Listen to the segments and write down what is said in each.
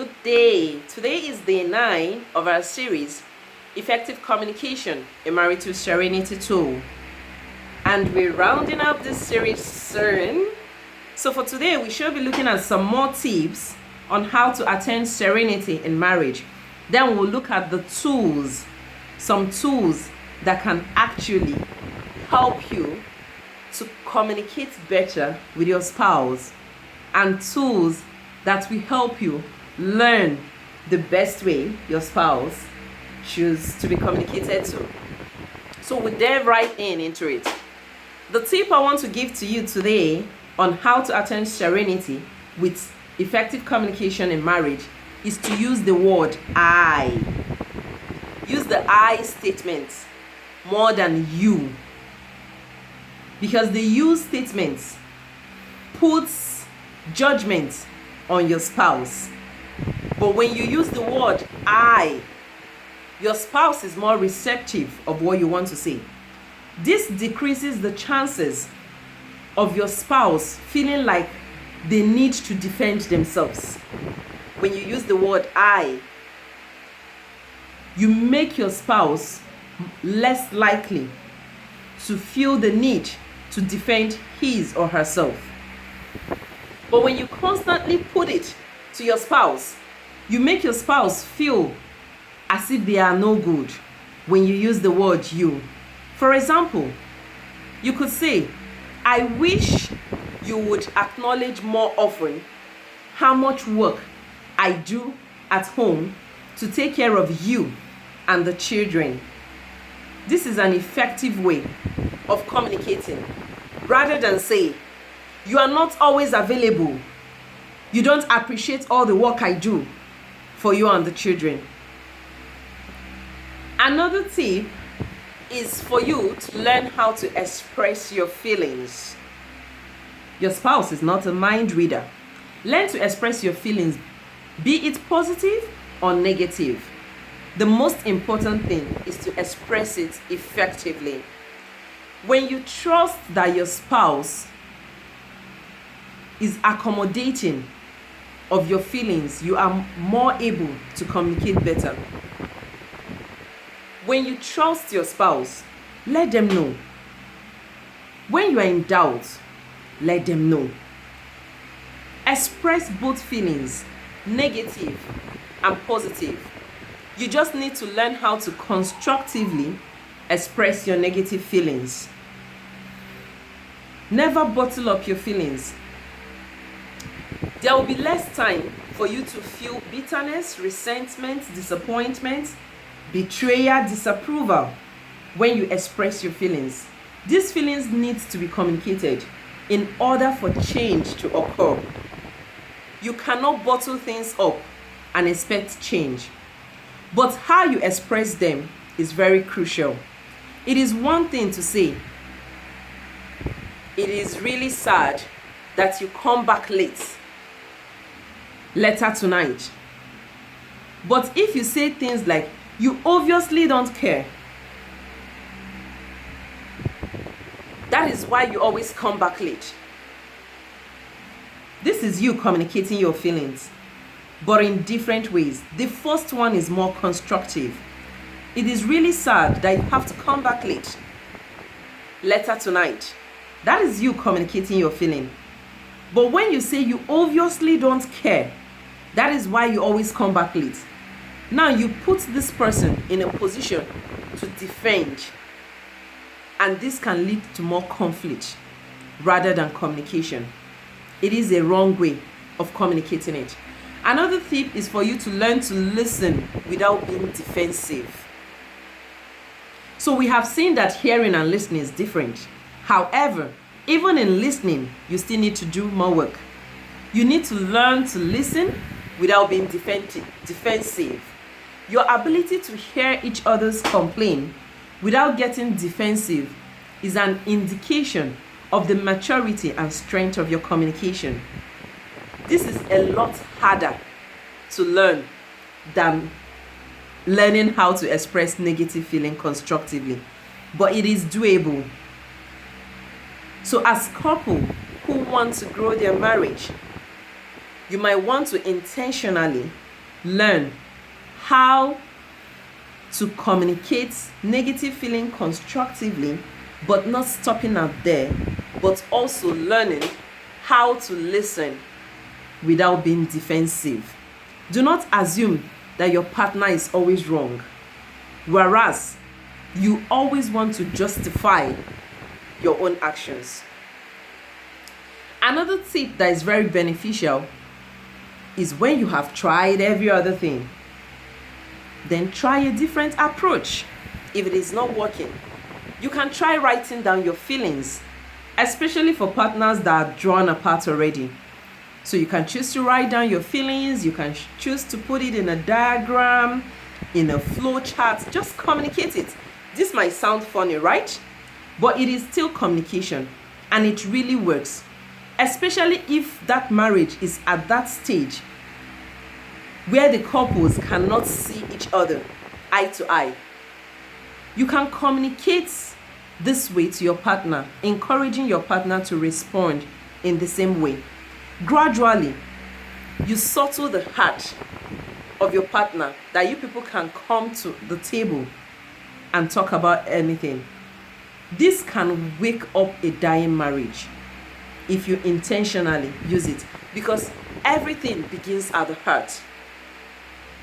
Good day. Today is day 9 of our series, Effective Communication, a Marital Serenity Tool. And we're rounding up this series soon. So for today, we shall be looking at some more tips on how to attain serenity in marriage. Then we'll look at the tools, some tools that can actually help you to communicate better with your spouse, and tools that will help you learn the best way your spouse chooses to be communicated to. So we dive right into it. The tip I want to give to you today on how to attain serenity with effective communication in marriage is to use the word I. Use the I statement more than you, because the you statement puts judgment on your spouse. But when you use the word I, your spouse is more receptive of what you want to say. This decreases the chances of your spouse feeling like they need to defend themselves. When you use the word I, you make your spouse less likely to feel the need to defend his or herself. But when you constantly put it to your spouse, you make your spouse feel as if they are no good when you use the word you. For example, you could say, I wish you would acknowledge more often how much work I do at home to take care of you and the children. This is an effective way of communicating, rather than say, you are not always available. You don't appreciate all the work I do for you and the children. Another tip is for you to learn how to express your feelings. Your spouse is not a mind reader. Learn to express your feelings, be it positive or negative. The most important thing is to express it effectively. When you trust that your spouse is accommodating of your feelings, you are more able to communicate better. When you trust your spouse, let them know. When you are in doubt, let them know. Express both feelings, negative and positive. You just need to learn how to constructively express your negative feelings. Never bottle up your feelings. There will be less time for you to feel bitterness, resentment, disappointment, betrayal, disapproval when you express your feelings. These feelings need to be communicated in order for change to occur. You cannot bottle things up and expect change. But how you express them is very crucial. It is one thing to say, it is really sad that you come back late. Later tonight. But if you say things like, you obviously don't care, that is why you always come back late. This is you communicating your feelings, but in different ways. The first one is more constructive. It is really sad that you have to come back late. Later tonight. That is you communicating your feeling. But when you say you obviously don't care, that is why you always come back late. Now you put this person in a position to defend, and this can lead to more conflict rather than communication. It is a wrong way of communicating it. Another tip is for you to learn to listen without being defensive. So we have seen that hearing and listening is different. However, even in listening, you still need to do more work. You need to learn to listen without being defensive. Your ability to hear each other's complaint without getting defensive is an indication of the maturity and strength of your communication. This is a lot harder to learn than learning how to express negative feeling constructively, but it is doable. So as couple who want to grow their marriage, you might want to intentionally learn how to communicate negative feeling constructively, but not stopping out there, but also learning how to listen without being defensive. Do not assume that your partner is always wrong, whereas you always want to justify your own actions. Another tip that is very beneficial is when you have tried every other thing, then try a different approach. If it is not working, you can try writing down your feelings, especially for partners that are drawn apart already. So you can choose to write down your feelings, you can choose to put it in a diagram, in a flow chart, just communicate it. This might sound funny, right? But it is still communication, and it really works, especially if that marriage is at that stage where the couples cannot see each other eye to eye. You can communicate this way to your partner, encouraging your partner to respond in the same way. Gradually, you subtle the heart of your partner that you people can come to the table and talk about anything. This can wake up a dying marriage if you intentionally use it, because everything begins at the heart.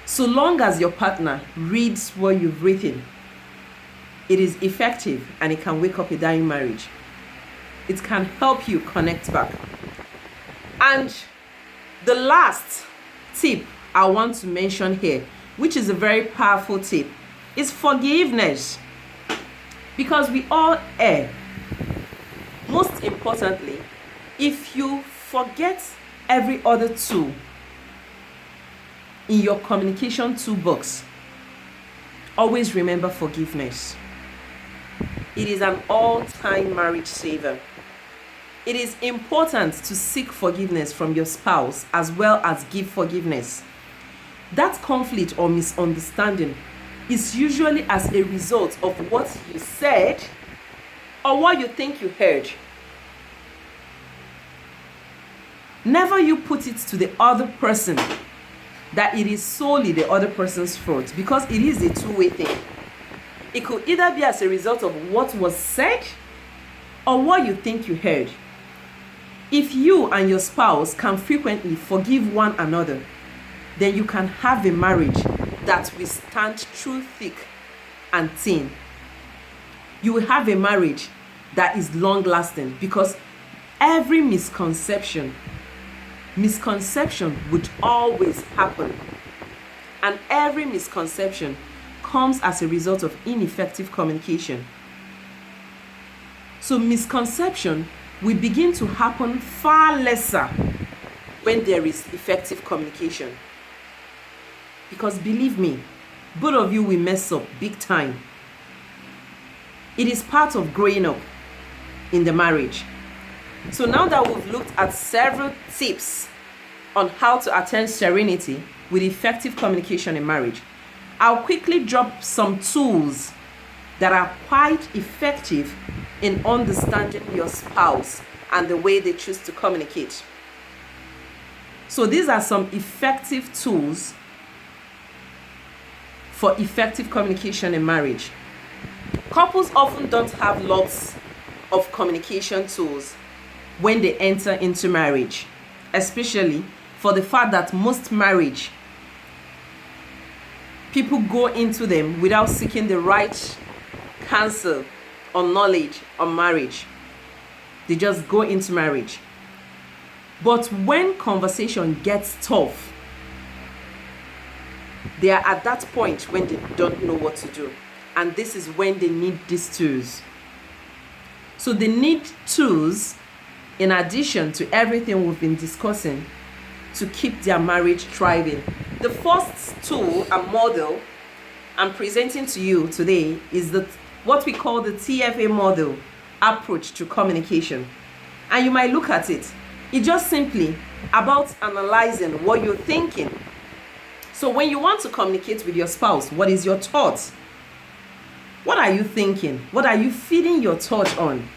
So long as your partner reads what you've written, it is effective and it can wake up a dying marriage. It can help you connect back. And the last tip I want to mention here, which is a very powerful tip, is forgiveness. Because we all err. Most importantly, if you forget every other tool in your communication toolbox, always remember forgiveness. It is an all-time marriage saver. It is important to seek forgiveness from your spouse as well as give forgiveness. That conflict or misunderstanding is usually as a result of what you said or what you think you heard. Never you put it to the other person that it is solely the other person's fault, because it is a two-way thing. It could either be as a result of what was said or what you think you heard. If you and your spouse can frequently forgive one another, then you can have a marriage that will stand through thick and thin. You will have a marriage that is long lasting, because every misconception would always happen, and every misconception comes as a result of ineffective communication. So misconception will begin to happen far lesser when there is effective communication. Because believe me, both of you will mess up big time. It is part of growing up in the marriage. So now that we've looked at several tips on how to attain serenity with effective communication in marriage, I'll quickly drop some tools that are quite effective in understanding your spouse and the way they choose to communicate. So these are some effective tools for effective communication in marriage. Couples often don't have lots of communication tools when they enter into marriage, especially for the fact that most marriage people go into them without seeking the right counsel or knowledge on marriage. They just go into marriage. But when conversation gets tough, they are at that point when they don't know what to do. And this is when they need these tools. So they need tools in addition to everything we've been discussing to keep their marriage thriving. The first tool and model I'm presenting to you today is what we call the TFA model approach to communication. And you might look at it. It's just simply about analyzing what you're thinking. So when you want to communicate with your spouse, what is your thoughts? What are you thinking? What are you feeding your thoughts on?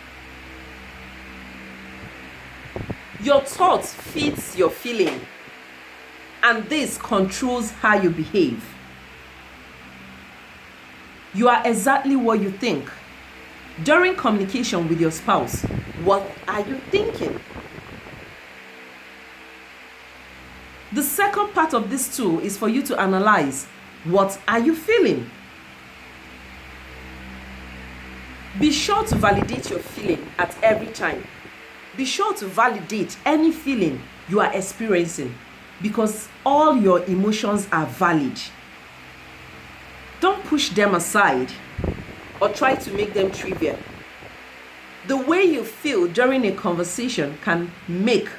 Your thoughts feeds your feeling. and this controls how you behave. You are exactly what you think. During communication with your spouse, what are you thinking? The second part of this tool is for you to analyze, what are you feeling? Be sure to validate your feeling at every time. Be sure to validate any feeling you are experiencing, because all your emotions are valid. Don't push them aside or try to make them trivial. The way you feel during a conversation can make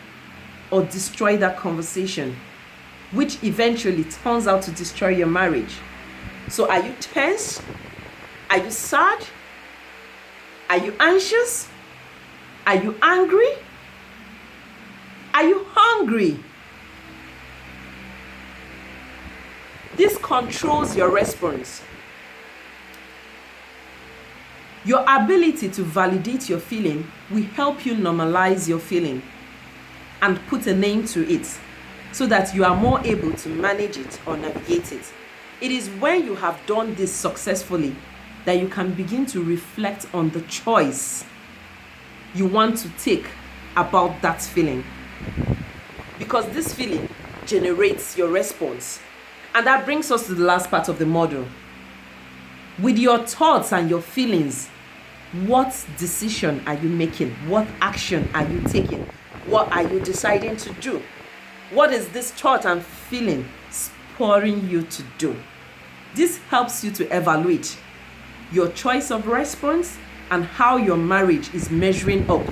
or destroy that conversation, which eventually turns out to destroy your marriage. So are you tense? Are you sad? Are you anxious? Are you angry? Are you hungry? This controls your response. Your ability to validate your feeling will help you normalize your feeling and put a name to it, so that you are more able to manage it or navigate it. It is when you have done this successfully that you can begin to reflect on the choice you want to take about that feeling. Because this feeling generates your response. And that brings us to the last part of the model. With your thoughts and your feelings, what decision are you making? What action are you taking? What are you deciding to do? What is this thought and feeling spurring you to do? This helps you to evaluate your choice of response and how your marriage is measuring up,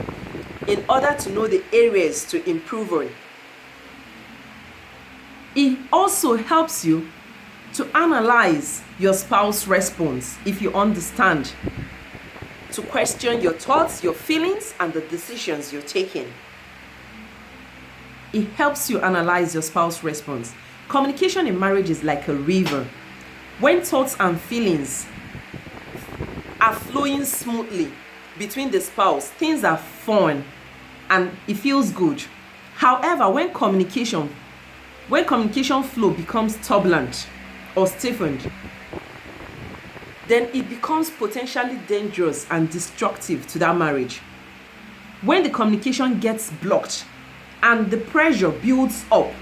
in order to know the areas to improve on. It also helps you to analyze your spouse's response, if you understand, to question your thoughts, your feelings, and the decisions you're taking. It helps you analyze your spouse's response. Communication in marriage is like a river. When thoughts and feelings are flowing smoothly between the spouse, things are fun and it feels good. However, when communication flow becomes turbulent or stiffened, then it becomes potentially dangerous and destructive to that marriage. When the communication gets blocked and the pressure builds up,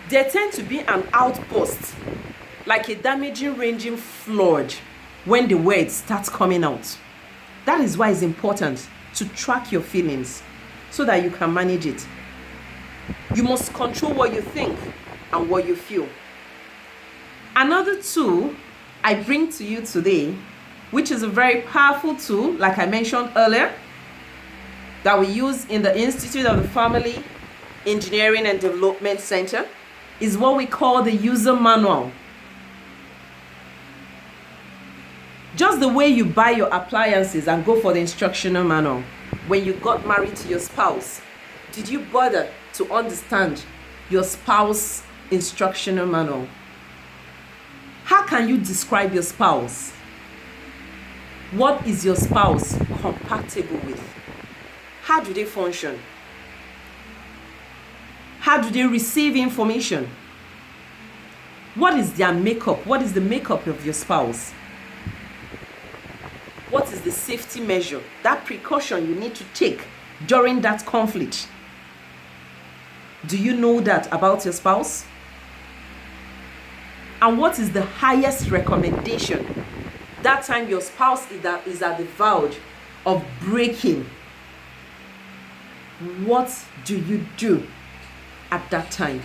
there tends to be an outburst, like a damaging raging flood, when the words start coming out. That is why it's important to track your feelings so that you can manage it. You must control what you think and what you feel. Another tool I bring to you today, which is a very powerful tool, like I mentioned earlier, that we use in the Institute of the Family Engineering and Development Center, is what we call the user manual. Just the way you buy your appliances and go for the instructional manual, when you got married to your spouse, did you bother to understand your spouse's instructional manual? How can you describe your spouse? What is your spouse compatible with? How do they function? How do they receive information? What is their makeup? What is the makeup of your spouse? What is the safety measure, that precaution you need to take during that conflict? Do you know that about your spouse? And what is the highest recommendation that time your spouse is at the verge of breaking? What do you do at that time?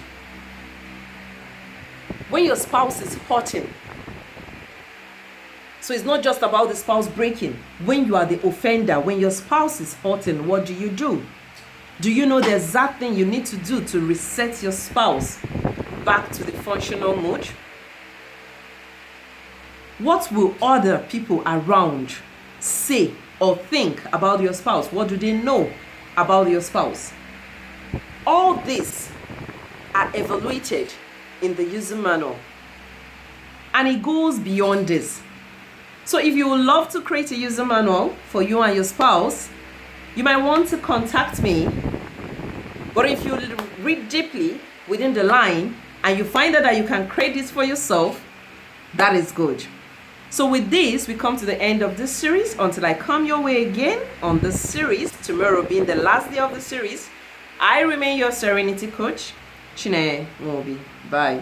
When your spouse is hurting, so it's not just about the spouse breaking. When you are the offender, when your spouse is hurting, what do you do? Do you know the exact thing you need to do to reset your spouse back to the functional mode? What will other people around say or think about your spouse? What do they know about your spouse? All these are evaluated in the user manual. And it goes beyond this. So if you would love to create a user manual for you and your spouse, you might want to contact me. But if you read deeply, within the line and you find out that you can create this for yourself, that is good. So with this, we come to the end of this series. Until I come your way again on this series, tomorrow being the last day of the series, I remain your Serenity Coach, Chineye Nwobi. Bye.